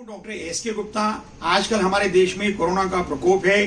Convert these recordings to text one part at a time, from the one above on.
Doctor S K. Gupta. आजकल हमारे देश में कोरोना का प्रकोप है,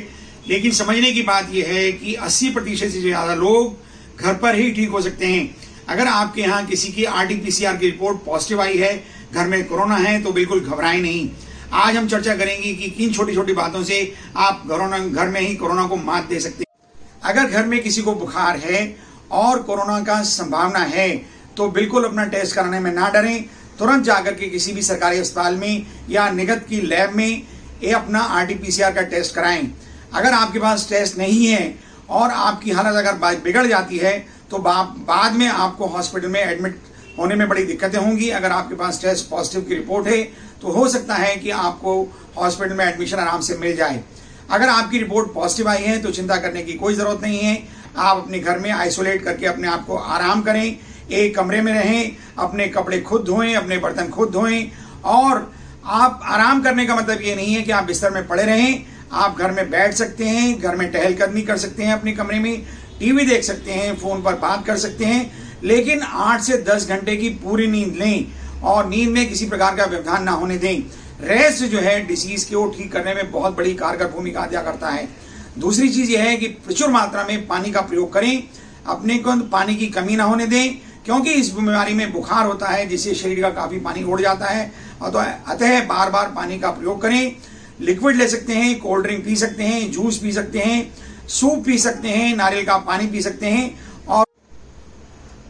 लेकिन समझने की बात यह है कि 80% से ज्यादा लोग घर पर ही ठीक हो सकते हैं। अगर आपके यहाँ किसी की RT-PCR की रिपोर्ट पॉजिटिव आई है, घर में कोरोना है, तो बिल्कुल घबराएं नहीं। आज हम चर्चा करेंगे कि किन छोटी छोटी बातों से आप घर में ही कोरोना को मात दे सकते हैं। अगर घर में किसी को बुखार है और कोरोना का संभावना है तो बिल्कुल अपना टेस्ट कराने में ना डरें। तुरंत जाकर के किसी भी सरकारी अस्पताल में या निगत की लैब में ये अपना RT-PCR का टेस्ट कराएं। अगर आपके पास टेस्ट नहीं है और आपकी हालत अगर बिगड़ जाती है तो बाद में आपको हॉस्पिटल में एडमिट होने में बड़ी दिक्कतें होंगी। अगर आपके पास टेस्ट पॉजिटिव की रिपोर्ट है तो हो सकता है कि आपको हॉस्पिटल में एडमिशन आराम से मिल जाए। अगर आपकी रिपोर्ट पॉजिटिव आई है तो चिंता करने की कोई जरूरत नहीं है। आप अपने घर में आइसोलेट करके अपने आप को आराम करें, एक कमरे में रहें, अपने कपड़े खुद धोएं, अपने बर्तन खुद धोएं। और आप आराम करने का मतलब ये नहीं है कि आप बिस्तर में पड़े रहें। आप घर में बैठ सकते हैं, घर में टहलकदमी कर सकते हैं, अपने कमरे में टीवी देख सकते हैं, फोन पर बात कर सकते हैं, लेकिन 8 से 10 घंटे की पूरी नींद लें और नींद में किसी प्रकार का व्यवधान ना होने दें। रेस्ट जो है डिसीज को ठीक करने में बहुत बड़ी कारगर भूमिका अदा करता है। दूसरी चीज यह है कि प्रचुर मात्रा में पानी का प्रयोग करें, अपने को पानी की कमी ना होने दें, क्योंकि इस बीमारी में बुखार होता है जिससे शरीर का काफी पानी उड़ जाता है। और तो अतः बार बार पानी का प्रयोग करें। लिक्विड ले सकते हैं, कोल्ड ड्रिंक पी सकते हैं, जूस पी सकते हैं, सूप पी सकते हैं, नारियल का पानी पी सकते हैं। और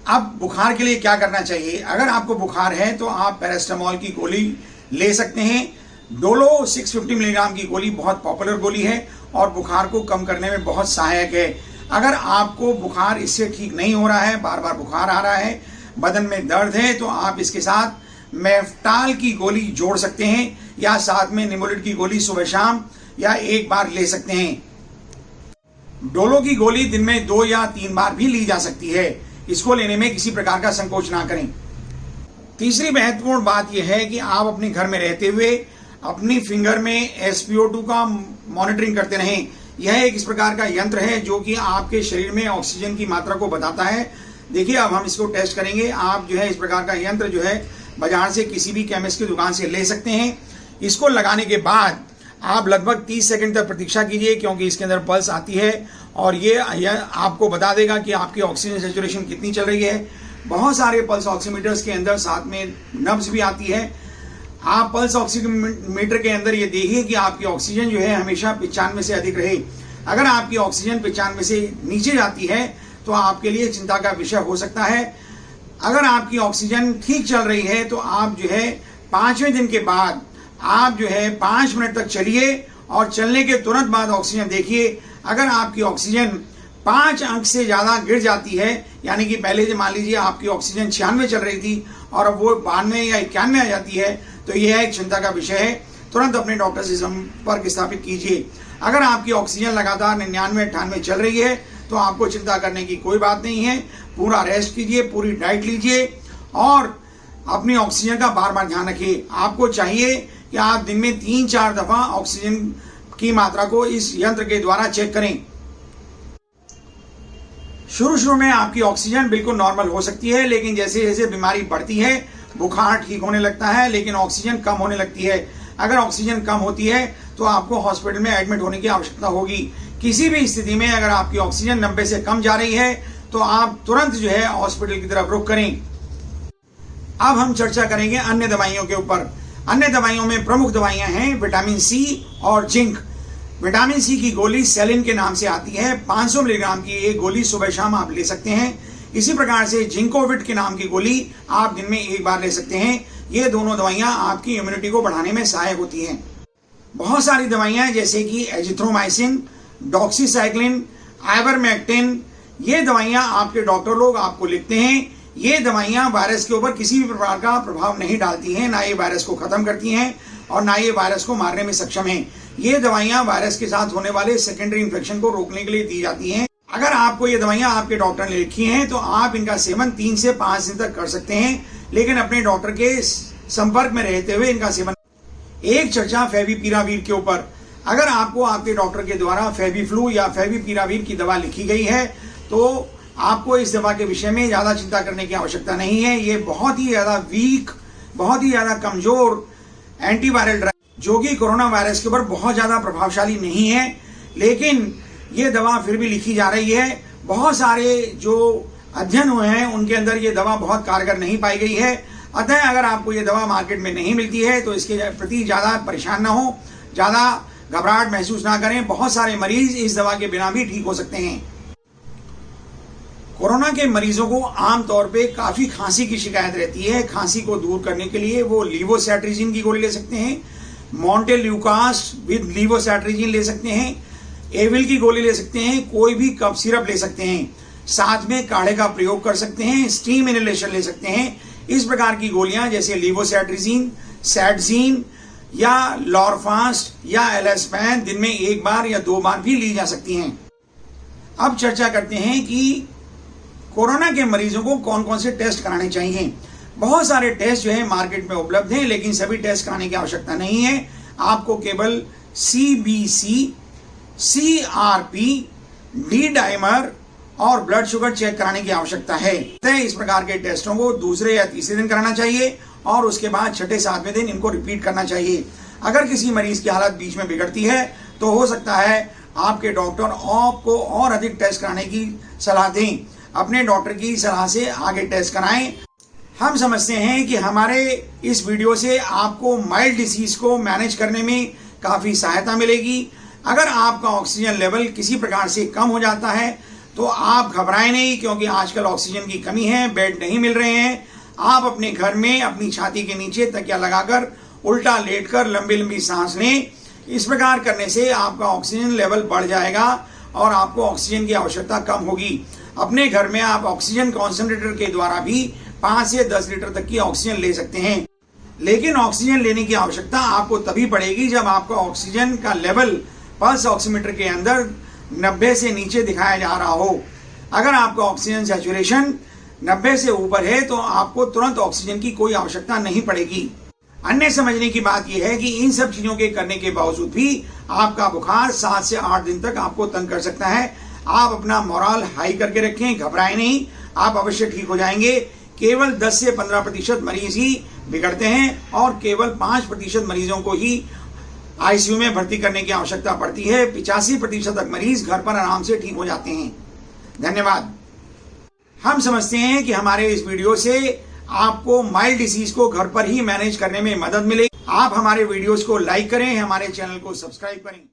अब बुखार के लिए क्या करना चाहिए? अगर आपको बुखार है तो आप पैरास्टामोल की गोली ले सकते हैं। डोलो 650 मिलीग्राम की गोली बहुत पॉपुलर गोली है और बुखार को कम करने में बहुत सहायक है। अगर आपको बुखार इससे ठीक नहीं हो रहा है, बार बार बुखार आ रहा है, बदन में दर्द है, तो आप इसके साथ मेफ्टाल की गोली जोड़ सकते हैं या साथ में निमोलिड की गोली सुबह शाम या एक बार ले सकते हैं। डोलो की गोली दिन में 2 या 3 बार भी ली जा सकती है। इसको लेने में किसी प्रकार का संकोच ना करें। तीसरी महत्वपूर्ण बात यह है कि आप अपने घर में रहते हुए अपनी फिंगर में SpO2 का मॉनिटरिंग करते रहें। यह एक इस प्रकार का यंत्र है जो कि आपके शरीर में ऑक्सीजन की मात्रा को बताता है। देखिए, अब हम इसको टेस्ट करेंगे। आप जो है इस प्रकार का यंत्र जो है बाजार से किसी भी केमिस्ट की दुकान से ले सकते हैं। इसको लगाने के बाद आप लगभग 30 सेकंड तक प्रतीक्षा कीजिए, क्योंकि इसके अंदर पल्स आती है और ये आपको बता देगा कि आपकी ऑक्सीजन सैचुरेशन कितनी चल रही है। बहुत सारे पल्स ऑक्सीमीटर्स के अंदर साथ में नब्ज भी आती है। आप पल्स ऑक्सीमीटर के अंदर ये देखिए कि आपकी ऑक्सीजन जो है हमेशा 95 से अधिक रहे। अगर आपकी ऑक्सीजन 95 से नीचे जाती है तो आपके लिए चिंता का विषय हो सकता है। अगर आपकी ऑक्सीजन ठीक चल रही है तो आप जो है 5वें दिन के बाद आप जो है 5 मिनट तक चलिए और चलने के तुरंत बाद ऑक्सीजन देखिए। अगर आपकी ऑक्सीजन 5 अंक से ज्यादा गिर जाती है, यानी कि पहले से मान लीजिए आपकी ऑक्सीजन 96 चल रही थी और अब वो 92 या 91 आ जाती है, तो यह एक चिंता का विषय है। तुरंत अपने डॉक्टर से संपर्क स्थापित कीजिए। अगर आपकी ऑक्सीजन लगातार 99-98 चल रही है तो आपको चिंता करने की कोई बात नहीं है। पूरा रेस्ट कीजिए, पूरी डाइट लीजिए और अपनी ऑक्सीजन का बार बार ध्यान रखिए। आपको चाहिए कि आप दिन में 3-4 दफा ऑक्सीजन की मात्रा को इस यंत्र के द्वारा चेक करें। शुरू में आपकी ऑक्सीजन बिल्कुल नॉर्मल हो सकती है, लेकिन जैसे जैसे बीमारी बढ़ती है बुखार ठीक होने लगता है, लेकिन ऑक्सीजन कम होने लगती है। अगर ऑक्सीजन कम होती है तो आपको हॉस्पिटल में एडमिट होने की आवश्यकता होगी। किसी भी स्थिति में अगर आपकी ऑक्सीजन 90 से कम जा रही है तो आप तुरंत जो है हॉस्पिटल की तरफ रुख करें। अब हम चर्चा करेंगे अन्य दवाइयों के ऊपर। अन्य दवाइयों में प्रमुख दवाइयां हैं विटामिन C और जिंक। विटामिन C की गोली सेलिन के नाम से आती है। 500 मिलीग्राम की एक गोली सुबह शाम आप ले सकते हैं। इसी प्रकार से जिंकोविट के नाम की गोली आप दिन में एक बार ले सकते हैं। ये दोनों दवाइयां आपकी इम्यूनिटी को बढ़ाने में सहायक होती हैं। बहुत सारी दवाइयां जैसे कि एजिथ्रोमाइसिन, डॉक्सीसाइक्लिन, आइवरमेक्टिन, ये दवाइयां आपके डॉक्टर लोग आपको लिखते हैं। ये दवाइयां वायरस के ऊपर किसी भी प्रकार का प्रभाव नहीं डालती हैं, ना ये वायरस को खत्म करती हैं और ना ये वायरस को मारने में सक्षम हैं। ये दवाइयां वायरस के साथ होने वाले सेकेंडरी इन्फेक्शन को रोकने के लिए दी जाती हैं। अगर आपको ये दवाइयां आपके डॉक्टर ने लिखी हैं तो आप इनका सेवन 3 से 5 दिन तक कर सकते हैं, लेकिन अपने डॉक्टर के संपर्क में रहते हुए इनका सेवन। एक चर्चा फेविपिरावीर के ऊपर। अगर आपको आपके डॉक्टर के द्वारा फेविफ्लू या फेविपिरावीर की दवा लिखी गई है तो आपको इस दवा के विषय में ज्यादा चिंता करने की आवश्यकता नहीं है। ये बहुत ही ज्यादा वीक, बहुत ही ज्यादा कमजोर एंटीवायरल ड्रग जो कि कोरोना वायरस के ऊपर बहुत ज्यादा प्रभावशाली नहीं है, लेकिन ये दवा फिर भी लिखी जा रही है। बहुत सारे जो अध्ययन हुए हैं उनके अंदर ये दवा बहुत कारगर नहीं पाई गई है। अतः अगर आपको ये दवा मार्केट में नहीं मिलती है तो इसके प्रति ज्यादा परेशान ना हो, ज्यादा घबराहट महसूस ना करें। बहुत सारे मरीज इस दवा के बिना भी ठीक हो सकते हैं। कोरोना के मरीजों को आमतौर पे काफी खांसी की शिकायत रहती है। खांसी को दूर करने के लिए वो लीवोसैट्रिजिन की गोली ले सकते हैं, मॉन्टेल्यूकास्ट विद लीवोसैट्रिजिन ले सकते हैं, एविल की गोली ले सकते हैं, कोई भी कफ सिरप ले सकते हैं, साथ में काढ़े का प्रयोग कर सकते हैं, स्टीम इनहेलेशन ले सकते हैं। इस प्रकार की गोलियां जैसे लीवोसैट्रिजिन, सैटजीन या लॉरफास्ट या एलेस्पैन दिन में 1 बार या 2 बार भी ली जा सकती हैं। अब चर्चा करते हैं कि कोरोना के मरीजों को कौन कौन से टेस्ट कराने चाहिए। बहुत सारे टेस्ट जो है मार्केट में उपलब्ध हैं, लेकिन सभी टेस्ट कराने की आवश्यकता नहीं है। आपको केवल CBC, CRP, डी डाइमर और ब्लड शुगर चेक कराने की आवश्यकता है। इस प्रकार के टेस्टों को दूसरे या तीसरे दिन कराना चाहिए और उसके बाद छठे 7वें दिन इनको रिपीट करना चाहिए। अगर किसी मरीज की हालत बीच में बिगड़ती है तो हो सकता है आपके डॉक्टर आपको और अधिक टेस्ट कराने की सलाह दें। अपने डॉक्टर की सलाह से आगे टेस्ट कराएं। हम समझते हैं कि हमारे इस वीडियो से आपको माइल्ड डिसीज को मैनेज करने में काफी सहायता मिलेगी। अगर आपका ऑक्सीजन लेवल किसी प्रकार से कम हो जाता है तो आप घबराएं नहीं, क्योंकि आजकल ऑक्सीजन की कमी है, बेड नहीं मिल रहे हैं। आप अपने घर में अपनी छाती के नीचे तकिया लगाकर उल्टा लेटकर लंबी लंबी सांस लें। इस प्रकार करने से आपका ऑक्सीजन लेवल बढ़ जाएगा और आपको ऑक्सीजन की आवश्यकता कम होगी। अपने घर में आप ऑक्सीजन कॉन्सेंट्रेटर के द्वारा भी 5 से 10 लीटर तक की ऑक्सीजन ले सकते हैं, लेकिन ऑक्सीजन लेने की आवश्यकता आपको तभी पड़ेगी जब आपका ऑक्सीजन का लेवल पल्स ऑक्सीमीटर के अंदर 90 से नीचे दिखाया जा रहा हो। अगर आपका ऑक्सीजन सैचुरेशन 90 से ऊपर है तो आपको तुरंत ऑक्सीजन की कोई आवश्यकता नहीं पड़ेगी। अन्य समझने की बात यह है कि इन सब चीजों के करने के बावजूद भी आपका बुखार 7 से 8 दिन तक आपको तंग कर सकता है। आप अपना मोरल हाई करके रखें, घबराएं नहीं, आप अवश्य ठीक हो जाएंगे। केवल 10 से 15% मरीज ही बिगड़ते हैं और केवल 5% मरीजों को ही आईसीयू में भर्ती करने की आवश्यकता पड़ती है। 85% तक मरीज घर पर आराम से ठीक हो जाते हैं। धन्यवाद। हम समझते हैं कि हमारे इस वीडियो से आपको माइल्ड डिसीज को घर पर ही मैनेज करने में मदद मिलेगी। आप हमारे वीडियोस को लाइक करें, हमारे चैनल को सब्सक्राइब करें।